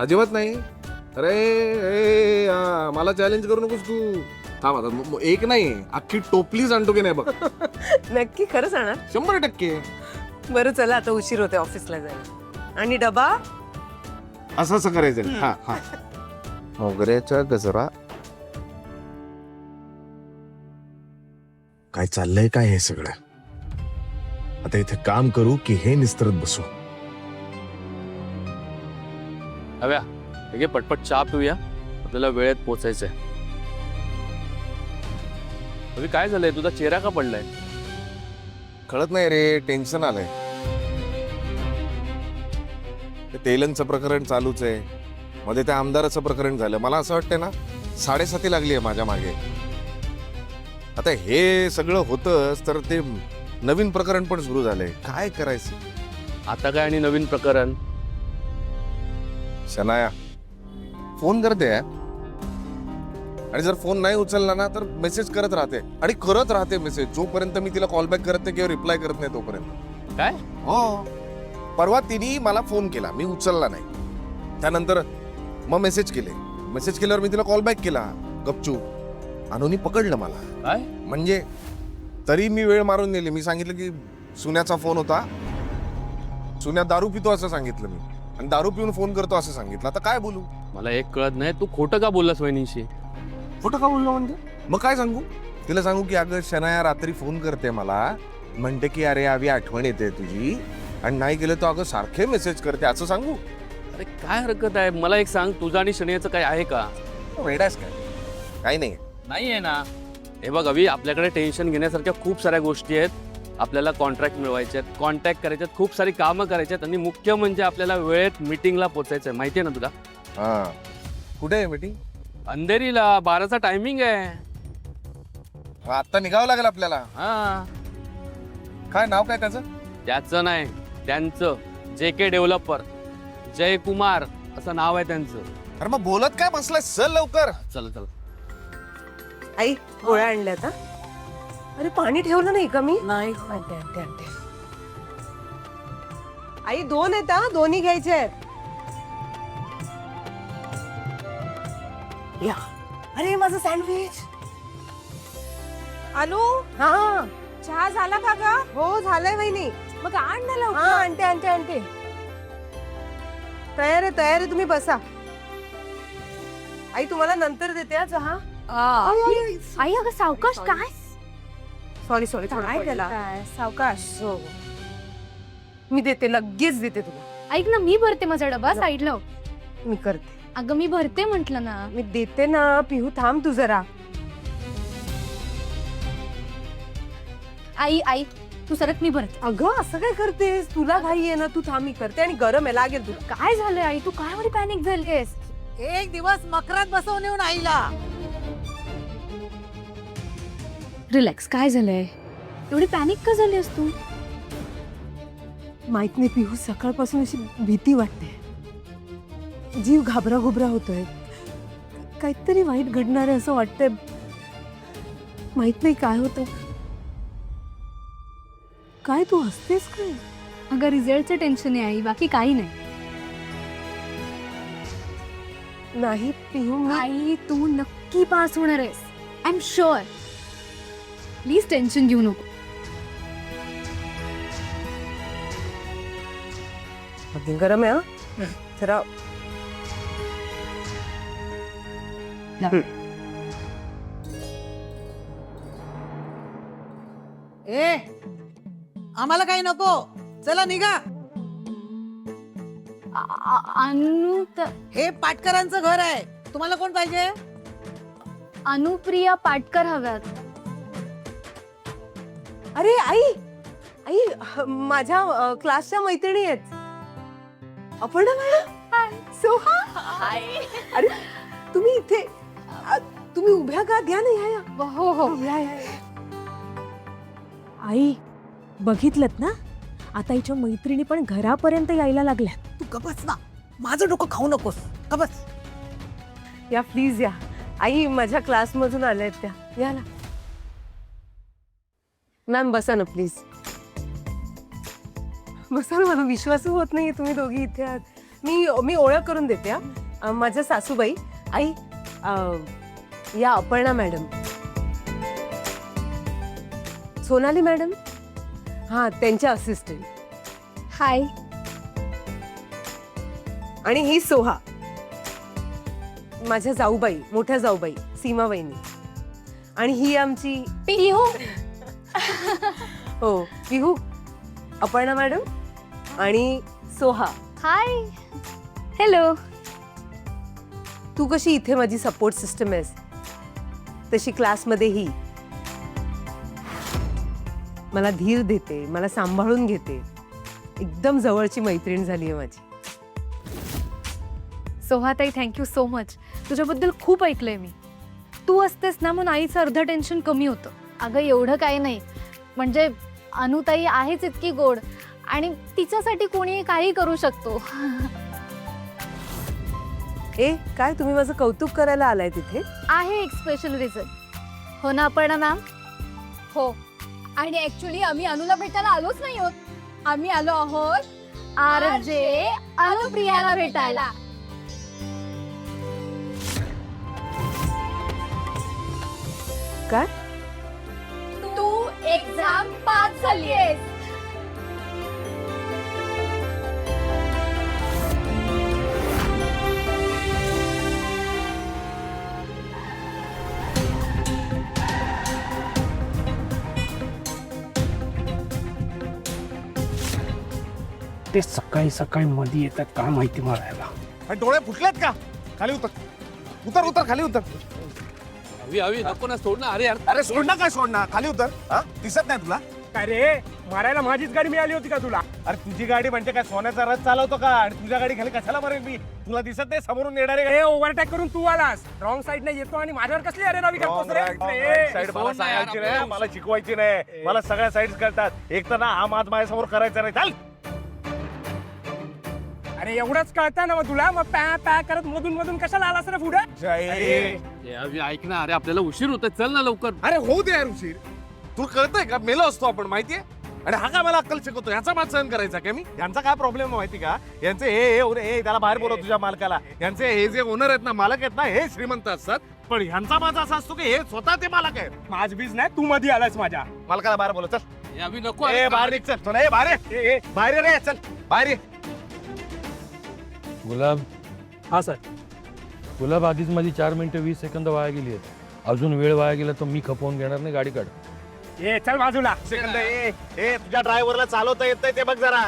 अजिबात नाही. अरे मला चॅलेंज करू नकोस तू. थांब आता एक नाही अख्खी टोपलीच आणतो की नाही बघ. नक्की खरं सांगणार? 100%. बरं चला आता उशीर होते ऑफिसला जायला. आणि डबा असं करायचं. हा हा मोगऱ्याचा गजरा. काय चाललंय काय हे सगळं? आता इथे काम करू की हे निस्त्रत बसू? हव्या हे पटपट चहा पिऊया, आपल्याला वेळेत पोचायचंय. अभि काय झालंय, तुझा चेहरा का पडलाय? कळत नाही रे, टेन्शन आलंय. ते तेलंगचं प्रकरण चालूच आहे, मध्ये त्या आमदाराचं प्रकरण झालं. मला असं वाटतंय ना 7:30 लागली आहे माझ्या मागे. आता हे सगळं होतंच तर ते नवीन प्रकरण पण सुरू झालंय. काय करायचं आता काय आणि नवीन प्रकरण? शनाया फोन करते आणि जर फोन नाही उचलला ना तर मेसेज करत राहते आणि करत राहते मेसेज, जोपर्यंत मी तिला कॉल बॅक करत नाही किंवा रिप्लाय करत नाही तोपर्यंत. काय? हो, परवा तिने मला फोन केला, मी उचलला नाही. त्यानंतर मग मेसेज केल्यावर मी तिला कॉल बॅक केला गपचूप. अनुनी पकडलं मला. काय म्हणजे तरी मी वेळ मारून नेली. मी सांगितलं की सुन्याचा फोन होता, सुन्या दारू पितो असं सांगितलं मी, आणि दारू पिऊन फोन करतो असं सांगितलं. आता काय बोलू? मला एक कळत नाही, तू खोटं का बोललास वहिनीशी? खोटं का बोललो म्हणजे? मग काय सांगू तिला? सांगू की अगं शनाया रात्री फोन करते मला, म्हणते की अरे आवी आठवण येते तुझी, आणि नाही गेलं तर अगं सारखे मेसेज करते, असं सांगू? अरे काय हरकत आहे? मला एक सांग, तुझं आणि शनियाचं काय आहे का? वेडास काय? काही नाही. नाही आहे ना. हे बघ अभि, आपल्याकडे टेन्शन घेण्यासारख्या खूप साऱ्या गोष्टी आहेत. आपल्याला कॉन्ट्रॅक्ट मिळवायचे आहेत, कॉन्टॅक्ट करायचे आहेत, खूप सारी कामं करायची आहेत, आणि मुख्य म्हणजे आपल्याला वेळेत मीटिंगला पोचायचं आहे. माहिती आहे ना तुला? हा, कुठे आहे मीटिंग? अंधेरीला 12चा टायमिंग आहे. आता निघावं लागेल आपल्याला. हा, काय नाव काय त्याचं? त्याचं नाही, त्यांचं. JK डेव्हलपर, जयकुमार असं नाव आहे त्यांचं. अरे मग बोलत काय बसलाय? चल लवकर. चल चल. आई गोळ्या आणल्यात. अरे पाणी ठेवलं नाही का मी? नाही. आणते. आई 2 आहेत हा, दोन्ही घ्यायचे आहेत. या. अरे माझं सँडविच. आलू. हा, चहा झाला का ग? हो झालंय वहिनी. मग आण ना लवकर. हा आणते. तयार आहे तुम्ही बसा. आई तुम्हाला नंतर देते हा चहा. आई अगं सावकाश. काय सॉरी काय त्याला सावकाश? हो मी देते, लगेच देते तुला. ऐक ना, मी भरते माझा डबा साईडला. मी करते. अगं मी भरते म्हंटल ना. मी देते ना. पिहू थांब तू जरा. आई तू सरक, मी भरते. अगं असं काय करतेस? तुला घाई आहे ना, तू थांब मी करते. आणि गरम आहे, लागेल तुला. काय झालंय आई? तू काय एवढी पॅनिक झालीस? एक दिवस मकरात बसवून येऊन आईला. रिलॅक्स. काय झालंय? एवढी पॅनिक का झालीस तू? माहित नाही पिहू, सकाळपासून अशी भीती वाटते. जीव घाबरा होतोय. काहीतरी वाईट घडणार आहे असं वाटतंय. माहित नाही काय होतं. काय तू हसतेस काय? अगं रिझल्टचं टेन्शन आहे आई, बाकी काही नाही. नाही पिहू, आई तू नक्की पास होणार आहेस. I am sure. Please tension घेऊ नको. अगदी गरम आहे हा जरा. ए आम्हाला काही नको, चला निघा. अनु हे पाटकरांचं घर आहे. तुम्हाला कोण पाहिजे? अनुप्रिया पाटकर हव्यात. अरे आई माझ्या क्लासच्या मैत्रिणी आहेत. अपर्णा मॅडम. सोहा. अरे तुम्ही इथे तुम्ही उभ्या का? द्या ना. या हो या. आई बघितलत ना, आता हिच्या मैत्रिणी पण घरापर्यंत यायला लागल्यात. तू गबस ना, माझं डोकं खाऊ नकोस. गबस. या प्लीज या. आई माझ्या क्लासमधून आल्यात त्या. या ना मॅम, बसा ना प्लीज. बसा ना, मला विश्वास होत नाहीये तुम्ही दोघी इथे आहात. मी ओळख करून देते हा. माझ्या सासूबाई आई या अपर्णा मॅडम. सोनाली मॅडम हा त्यांच्या असिस्टंट. हाय. आणि ही सोहा माझ्या जाऊबाई, मोठ्या जाऊबाई सीमा वहिनी. आणि ही आमची पिहू. हो पिहू, अपर्णा मॅडम आणि सोहा. हाय. हॅलो. तू कशी इथे माझी सपोर्ट सिस्टम आहेस तशी क्लासमध्ये ही मला धीर देते, मला सांभाळून घेते. एकदम जवळची मैत्रीण झाली आहे माझी. सोहाताई थँक्यू सो मच. तुझ्याबद्दल खूप ऐकलंय मी. तू असतेस ना म्हणून आईचं अर्ध टेन्शन कमी होतं. अगं एवढं काही नाही, म्हणजे अनुताई आहेच इतकी गोड आणि तिच्यासाठी कोणी काही करू शकतो. ए काय तुम्ही माझं कौतुक करायला आलाय तिथे? आहे एक स्पेशल रिझन. हो ना अपर्णा मॅम? हो. आणि ऍक्च्युली आम्ही अनुला भेटायला आलोच नाही आहोत. आम्ही आलो आहोत आरजे अनुप्रियाला भेटायला. काय? तू एक्झाम पास झालीयस. ते सकाळी सकाळी मध्ये येतात काय माहिती मारायला. आणि डोळे फुटलेत का? खाली उतर, उतर उतर खाली उतर. अवी अवी नको ना, सोड ना. अरे यार अरे सोडणार काय सोडणार? खाली उतर. हा? दिसत नाही तुला? काय रे, मारायला माझीच गाडी मिळाली होती का तुला? अरे तुझी गाडी म्हणजे काय सोन्याचा रथ चालवतो का? आणि तुझ्या गाडी खाली कशाला मारेल मी? तुला दिसत नाही समोरून येणारे हे ओव्हरटेक करून तू आलास, रॉंग साईडने येतो आणि माझ्यावर कसली अरे रवी करतोस रे? साईड मला सोड ना यार, सांगायची नाही, आपलं. मला शिकवायची नाही. मला सगळ्या साईड कळतात. एक तर ना हा मात माझ्यासमोर करायचा नाही. चाल. अरे एवढंच कळतं ना मग तुला, मग पॅ पॅ करत मधून मधून कशाला आलास रे पुढे? ए, अवी ऐक ना. अरे आपल्याला उशीर होतोय, चल ना लवकर. अरे होऊ दे यार उशीर. तुला कळतंय का मेलो असतो आपण माहितीये? आणि हा काय मला अक्कल शिकवतो? ह्याचा मात सहन करायचा का मी? यांचा काय प्रॉब्लेम माहिती का? यांचे हे त्याला बाहेर बोलव तुझ्या मालकाला. यांचे हे जे ओनर आहेत ना, मालक आहेत ना, हे श्रीमंत असतात. पण ह्यांचा माझा असा असतो की हे स्वतः ते मालक आहेत. माझ बीज नाही, तू मध्ये आलास माझ्या. मालकाला बाहेर बोलव. चल. ए, अवी नको. ए बाहेर निघ. चल. ए बाहेर ये. बाहेर ये रे. चल बाहेर ये. गुलाब, हा सर. गुलाब आधीच माझी 4 मिनिटं 20 सेकंद वाया गेली आहेत. अजून वेळ वाया गेला तर मी खपवून घेणार नाही. गाडी काढ. ए चल बाजूला. सेकंद. ए तुझ्या ड्रायव्हरला चालवता येत नाही ते बघ जरा.